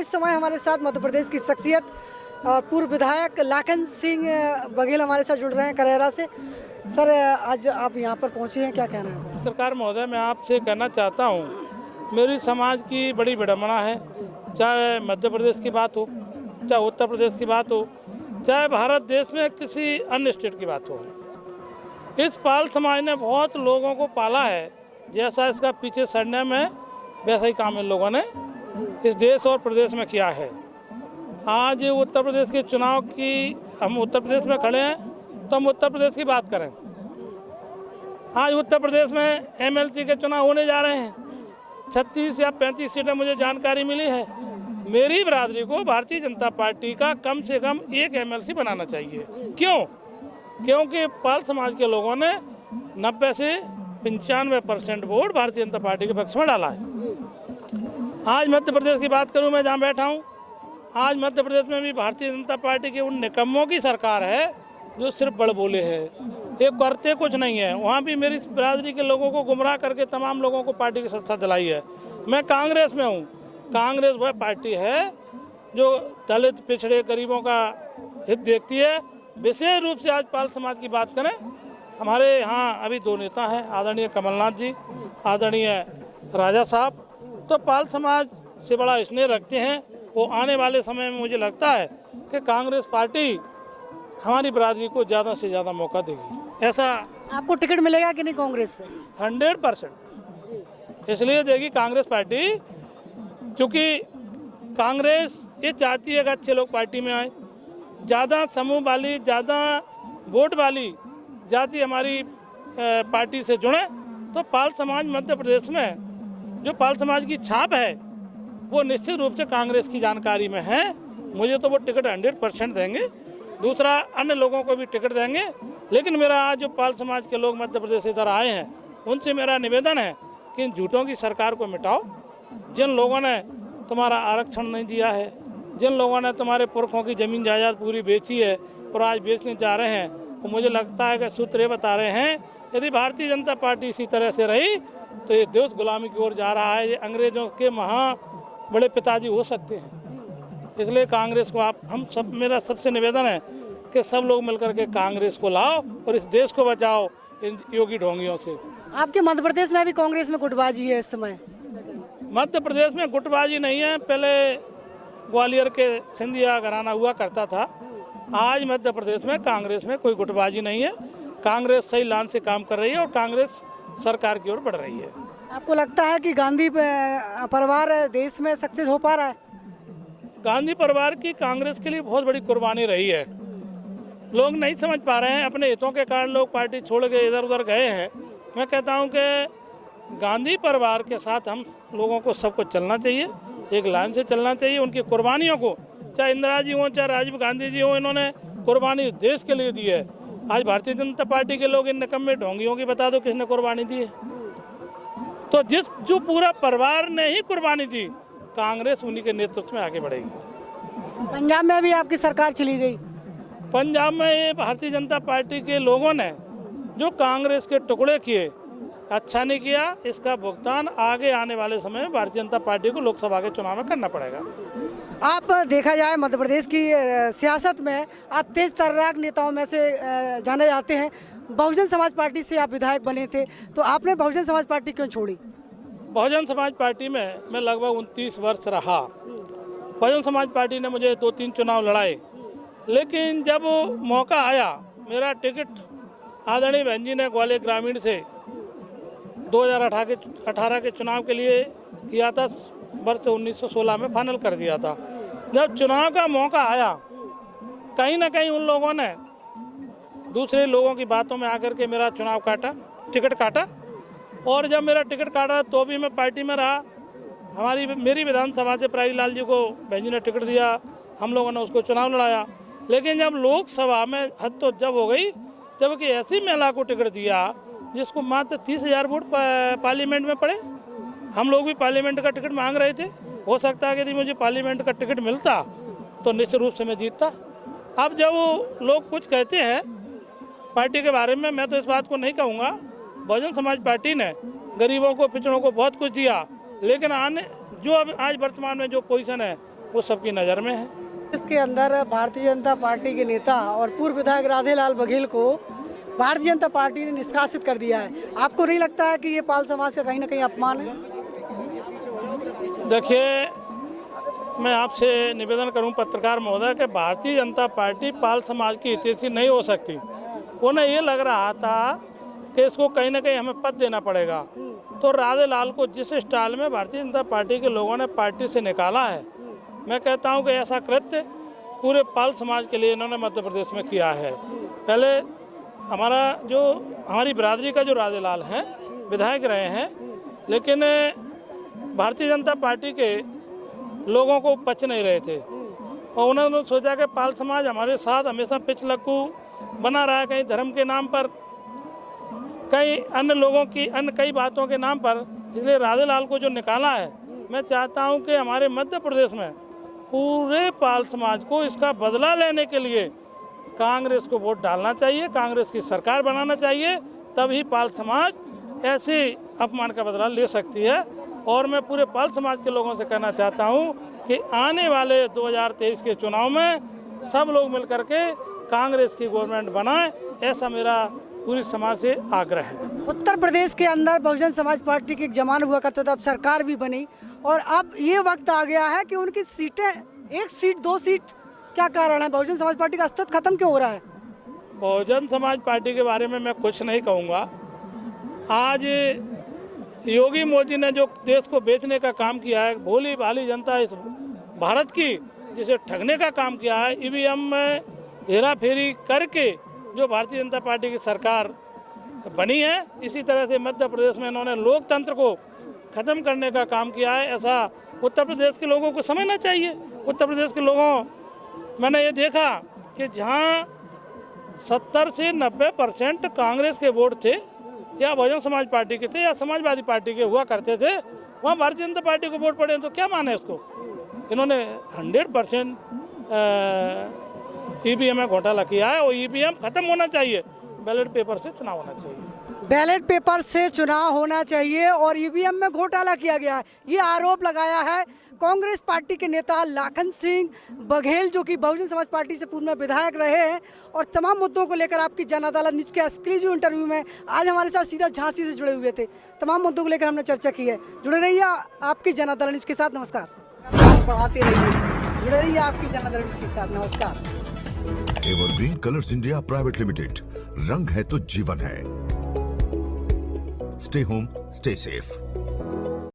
इस समय हमारे साथ मध्य प्रदेश की शख्सियत और पूर्व विधायक लाखन सिंह बघेल हमारे साथ जुड़ रहे हैं करैरा से। सर, आज आप यहाँ पर पहुँचे हैं, क्या कहना है? पत्रकार महोदय, मैं आपसे कहना चाहता हूँ, मेरी समाज की बड़ी विडम्बना है। चाहे मध्य प्रदेश की बात हो, चाहे उत्तर प्रदेश की बात हो, चाहे भारत देश में किसी अन्य स्टेट की बात हो, इस पाल समाज ने बहुत लोगों को पाला है। जैसा इसका पीछे सरनेम है, वैसा ही काम इन लोगों ने इस देश और प्रदेश में किया है। आज उत्तर प्रदेश के चुनाव की, हम उत्तर प्रदेश में खड़े हैं तो हम उत्तर प्रदेश की बात करें। आज उत्तर प्रदेश में एमएलसी के चुनाव होने जा रहे हैं। 36 या 35 सीटें मुझे जानकारी मिली है। मेरी बरादरी को भारतीय जनता पार्टी का कम से कम एक एमएलसी बनाना चाहिए। क्यों? क्योंकि पाल समाज के लोगों ने 90 से 95% वोट भारतीय जनता पार्टी के पक्ष में डाला है। आज मध्य प्रदेश की बात करूं, मैं जहां बैठा हूं, आज मध्य प्रदेश में भी भारतीय जनता पार्टी के उन निकम्मों की सरकार है जो सिर्फ बड़ बोले हैं, ये करते कुछ नहीं है। वहाँ भी मेरी बिरादरी के लोगों को गुमराह करके तमाम लोगों को पार्टी की सत्ता दिलाई है। मैं कांग्रेस में हूँ। कांग्रेस वह पार्टी है जो दलित, पिछड़े, गरीबों का हित देखती है। विशेष रूप से आज पाल समाज की बात करें, हमारे यहाँ अभी 2 नेता हैं, आदरणीय कमलनाथ जी, आदरणीय राजा साहब, तो पाल समाज से बड़ा स्नेह रखते हैं। वो आने वाले समय में मुझे लगता है कि कांग्रेस पार्टी हमारी बिरादरी को ज़्यादा से ज़्यादा मौका देगी। ऐसा आपको टिकट मिलेगा कि नहीं कांग्रेस से? 100% इसलिए देगी कांग्रेस पार्टी, क्योंकि कांग्रेस ये चाहती है कि अच्छे लोग पार्टी में आए, ज़्यादा समूह वाली, ज़्यादा वोट वाली जाति हमारी पार्टी से जुड़े। तो पाल समाज मध्य प्रदेश में जो पाल समाज की छाप है वो निश्चित रूप से कांग्रेस की जानकारी में है। मुझे तो वो टिकट 100% देंगे, दूसरा अन्य लोगों को भी टिकट देंगे। लेकिन मेरा आज जो पाल समाज के लोग मध्य प्रदेश से इधर आए हैं, उनसे मेरा निवेदन है कि इन झूठों की सरकार को मिटाओ। जिन लोगों ने तुम्हारा आरक्षण नहीं दिया है, जिन लोगों ने तुम्हारे पुरखों की ज़मीन जायदाद पूरी बेची है और आज बेचने जा रहे हैं, तो मुझे लगता है कि सूत्र ये बता रहे हैं, यदि भारतीय जनता पार्टी इसी तरह से रही तो ये देश गुलामी की ओर जा रहा है। ये अंग्रेजों के बड़े पिताजी हो सकते हैं। इसलिए कांग्रेस को हम सब, मेरा सबसे निवेदन है कि सब लोग मिलकर के कांग्रेस को लाओ और इस देश को बचाओ इन योगी ढोंगियों से। आपके मध्य प्रदेश में भी कांग्रेस में गुटबाजी है इस समय? मध्य प्रदेश में गुटबाजी नहीं है। पहले ग्वालियर के सिंधिया घराना हुआ करता था। आज मध्य प्रदेश में कांग्रेस में कोई गुटबाजी नहीं है। कांग्रेस सही लाइन से काम कर रही है और कांग्रेस सरकार की ओर बढ़ रही है। आपको लगता है कि गांधी परिवार देश में सक्सेस हो पा रहा है? गांधी परिवार की कांग्रेस के लिए बहुत बड़ी कुर्बानी रही है। लोग नहीं समझ पा रहे हैं, अपने हितों के कारण लोग पार्टी छोड़ के इधर उधर गए हैं। मैं कहता हूं कि गांधी परिवार के साथ हम लोगों को सबको चलना चाहिए, एक लाइन से चलना चाहिए। उनकी कुर्बानियों को, चाहे इंदिरा जी हों, चाहे राजीव गांधी जी हों, इन्होंने कुर्बानी देश के लिए दी है। आज भारतीय जनता पार्टी के लोग इन निकम्मे ढोंगियों की बता दो किसने कुर्बानी दी है? तो जो पूरा परिवार ने ही कुर्बानी दी, कांग्रेस उन्हीं के नेतृत्व में आगे बढ़ेगी। पंजाब में भी आपकी सरकार चली गई। पंजाब में ये भारतीय जनता पार्टी के लोगों ने जो कांग्रेस के टुकड़े किए, अच्छा नहीं किया। इसका भुगतान आगे आने वाले समय में भारतीय जनता पार्टी को लोकसभा के चुनाव में करना पड़ेगा। आप देखा जाए मध्य प्रदेश की सियासत में आप तेज तर्राक नेताओं में से जाने जाते हैं। बहुजन समाज पार्टी से आप विधायक बने थे, तो आपने बहुजन समाज पार्टी क्यों छोड़ी? बहुजन समाज पार्टी में मैं लगभग 29 वर्ष रहा। बहुजन समाज पार्टी ने मुझे 2-3 चुनाव लड़ाए, लेकिन जब मौका आया, मेरा टिकट आदरणीय बहन जी ने ग्वालियर ग्रामीण से 2018 के चुनाव के लिए किया था, वर्ष 1916 में फाइनल कर दिया था। जब चुनाव का मौका आया, कहीं ना कहीं उन लोगों ने दूसरे लोगों की बातों में आकर के मेरा चुनाव काटा, टिकट काटा। और जब मेरा टिकट काटा तो भी मैं पार्टी में रहा। मेरी विधानसभा से प्राई लाल जी को बहन जी ने टिकट दिया, हम लोगों ने उसको चुनाव लड़ाया। लेकिन जब लोकसभा में हद तो जब हो गई, जबकि ऐसी महिला को टिकट दिया जिसको मात्र 30,000 वोट पार्लियामेंट में पड़े। हम लोग भी पार्लियामेंट का टिकट मांग रहे थे। हो सकता है कि यदि मुझे पार्लियामेंट का टिकट मिलता तो निश्चित रूप से मैं जीतता। अब जब वो लोग कुछ कहते हैं पार्टी के बारे में, मैं तो इस बात को नहीं कहूँगा। बहुजन समाज पार्टी ने गरीबों को, पिछड़ों को बहुत कुछ दिया, लेकिन आज वर्तमान में जो पोजीशन है वो सबकी नज़र में है। इसके अंदर भारतीय जनता पार्टी के नेता और पूर्व विधायक राधेलाल बघेल को भारतीय जनता पार्टी ने निष्कासित कर दिया है। आपको नहीं लगता है कि ये पाल समाज का कहीं ना कहीं अपमान है? देखिए, मैं आपसे निवेदन करूं पत्रकार महोदय कि भारतीय जनता पार्टी पाल समाज की हितैषी नहीं हो सकती। उन्हें ये लग रहा था कि इसको कहीं ना कहीं हमें पद देना पड़ेगा, तो राधेलाल को जिस स्टाइल में भारतीय जनता पार्टी के लोगों ने पार्टी से निकाला है, मैं कहता हूं कि ऐसा कृत्य पूरे पाल समाज के लिए इन्होंने मध्य प्रदेश में किया है। पहले हमारी बिरादरी का जो राधेलाल हैं विधायक रहे हैं, लेकिन भारतीय जनता पार्टी के लोगों को पच नहीं रहे थे और उन्होंने सोचा कि पाल समाज हमारे साथ हमेशा पिछलक्कू बना रहा है, कहीं धर्म के नाम पर, कई अन्य लोगों की अन्य कई बातों के नाम पर, इसलिए राधेलाल को जो निकाला है, मैं चाहता हूं कि हमारे मध्य प्रदेश में पूरे पाल समाज को इसका बदला लेने के लिए कांग्रेस को वोट डालना चाहिए, कांग्रेस की सरकार बनाना चाहिए, तभी पाल समाज ऐसे अपमान का बदला ले सकती है। और मैं पूरे पाल समाज के लोगों से कहना चाहता हूं कि आने वाले 2023 के चुनाव में सब लोग मिलकर के कांग्रेस की गवर्नमेंट बनाएं, ऐसा मेरा पूरी समाज से आग्रह है। उत्तर प्रदेश के अंदर बहुजन समाज पार्टी की एक जमान हुआ करता था, अब सरकार भी बनी और अब ये वक्त आ गया है कि उनकी सीटें 1 सीट 2 सीट, क्या कारण है? बहुजन समाज पार्टी का अस्तित्व खत्म क्यों हो रहा है? बहुजन समाज पार्टी के बारे में मैं कुछ नहीं कहूँगा। आज योगी मोदी ने जो देश को बेचने का काम किया है, भोली भाली जनता इस भारत की जिसे ठगने का काम किया है, ईवीएम में हेरा फेरी करके जो भारतीय जनता पार्टी की सरकार बनी है, इसी तरह से मध्य प्रदेश में इन्होंने लोकतंत्र को ख़त्म करने का काम किया है। ऐसा उत्तर प्रदेश के लोगों को समझना चाहिए। उत्तर प्रदेश के लोगों, मैंने ये देखा कि जहाँ 70 से 90% कांग्रेस के वोट थे या बहुजन समाज पार्टी के थे या समाजवादी पार्टी के हुआ करते थे, वहाँ भारतीय जनता पार्टी को वोट पड़े, तो क्या माने इसको? इन्होंने 100% ईवीएम में घोटाला किया है और ईवीएम खत्म होना चाहिए, बैलेट पेपर से चुनाव होना चाहिए। बैलेट पेपर से चुनाव होना चाहिए और ईवीएम में घोटाला किया गया है, ये आरोप लगाया है कांग्रेस पार्टी के नेता लाखन सिंह बघेल, जो कि बहुजन समाज पार्टी से पूर्व में विधायक रहे हैं और तमाम मुद्दों को लेकर आपकी जन अदालत न्यूज के एक्सक्लूसिव इंटरव्यू में आज हमारे साथ सीधा झांसी से जुड़े हुए थे। तमाम मुद्दों को लेकर हमने चर्चा की है। जुड़े रहिए आपकी जन अदालत न्यूज के साथ। नमस्कार। बढ़ाते रहिए, जुड़े रहिए आपकी जन अदालत न्यूज के साथ। नमस्कार। Evergreen colours India private limited, रंग है तो जीवन है। Stay home, stay safe.